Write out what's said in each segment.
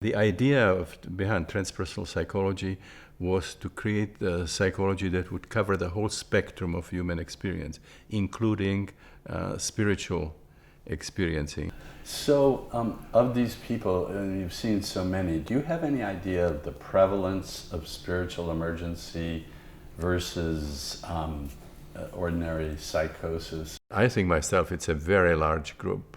The idea behind transpersonal psychology was to create a psychology that would cover the whole spectrum of human experience, including spiritual experiencing. So, of these people, and you've seen so many, do you have any idea of the prevalence of spiritual emergency versus ordinary psychosis? I think myself it's a very large group.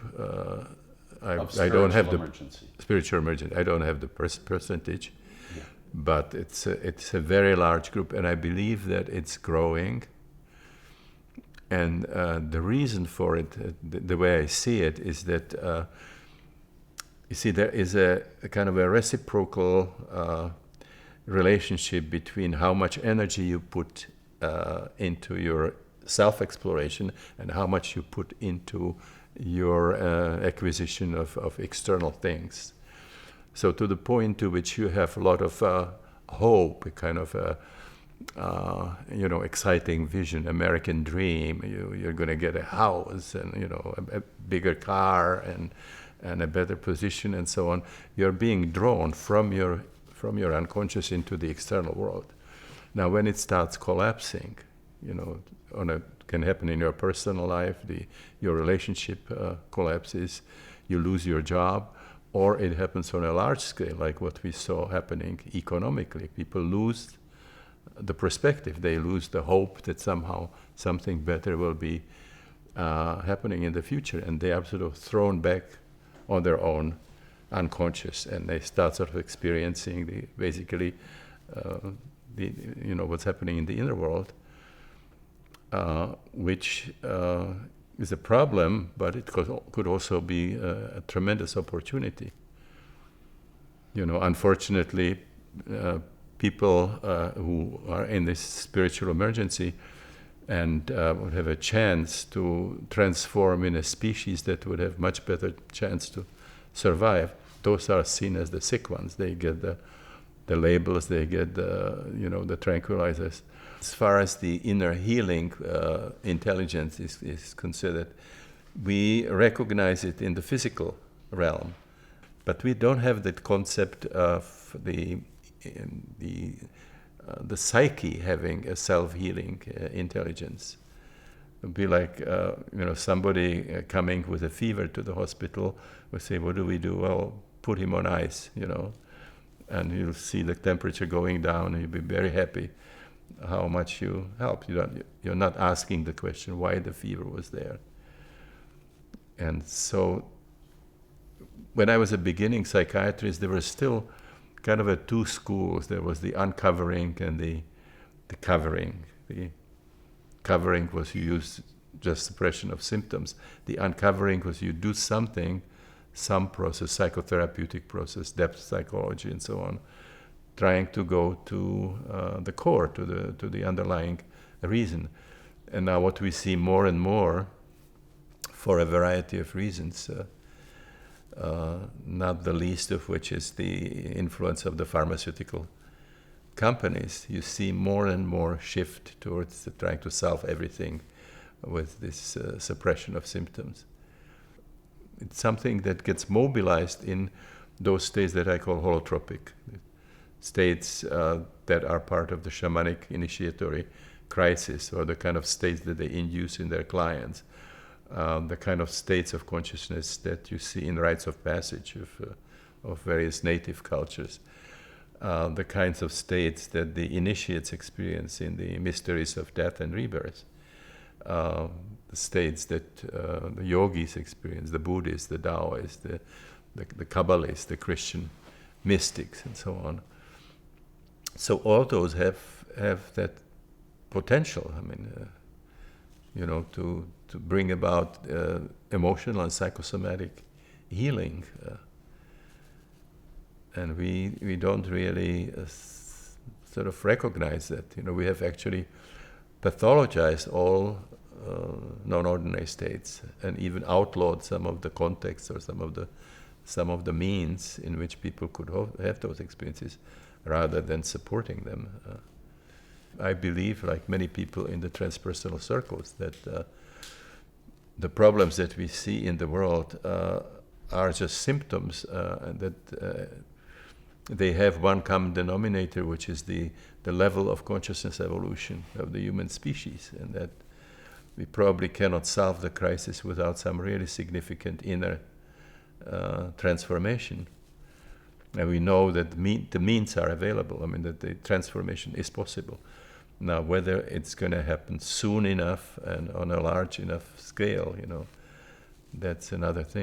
I don't have the emergency. Spiritual emergency. I don't have the percentage, Yeah. but it's a very large group, and I believe that it's growing. And the reason for it, the way I see it, is that you see there is a kind of a reciprocal relationship between how much energy you put into your self-exploration and how much you put into your acquisition of external things. So to the point to which you have a lot of hope, a kind of a exciting vision, American dream. You're going to get a house and a bigger car and a better position and so on. You're being drawn from your unconscious into the external world. Now, when it starts collapsing, can happen in your personal life. Your relationship collapses. You lose your job. Or it happens on a large scale, like what we saw happening economically. People lose the perspective. They lose the hope that somehow something better will be happening in the future, and they are sort of thrown back on their own unconscious, and they start sort of experiencing what's happening in the inner world, which is a problem, but it could also be a tremendous opportunity. Unfortunately, people who are in this spiritual emergency and would have a chance to transform in a species that would have much better chance to survive, those are seen as the sick ones. They get the labels, they get the tranquilizers. As far as the inner healing intelligence is considered, we recognize it in the physical realm, but we don't have that concept of the psyche having a self-healing intelligence. It would be like somebody coming with a fever to the hospital. We say, what do we do? Well, put him on ice, and you'll see the temperature going down, and you'll be very happy how much you help. You're not asking the question why the fever was there. And so when I was a beginning psychiatrist, there were still kind of two schools. There was the uncovering and the covering. The covering was you use just suppression of symptoms. The uncovering was you do something, some process, psychotherapeutic process, depth psychology and so on, trying to go to the core, to the underlying reason. And now what we see more and more, for a variety of reasons, not the least of which is the influence of the pharmaceutical companies, you see more and more shift towards trying to solve everything with this suppression of symptoms. It's something that gets mobilized in those states that I call holotropic, states that are part of the shamanic initiatory crisis, or the kind of states that they induce in their clients. The kind of states of consciousness that you see in rites of passage of various native cultures, the kinds of states that the initiates experience in the mysteries of death and rebirth, the states that the yogis experience, the Buddhists, the Taoists, the Kabbalists, the Christian mystics, and so on. So all those have that potential. I mean, to bring about emotional and psychosomatic healing, and we don't really sort of recognize that. We have actually pathologized all non-ordinary states, and even outlawed some of the contexts or some of the means in which people could have those experiences, rather than supporting them. I believe, like many people in the transpersonal circles, that the problems that we see in the world are just symptoms that they have one common denominator, which is the level of consciousness evolution of the human species, and that we probably cannot solve the crisis without some really significant inner transformation. And we know that the means are available. I mean, that the transformation is possible. Now, whether it's going to happen soon enough and on a large enough scale, that's another thing.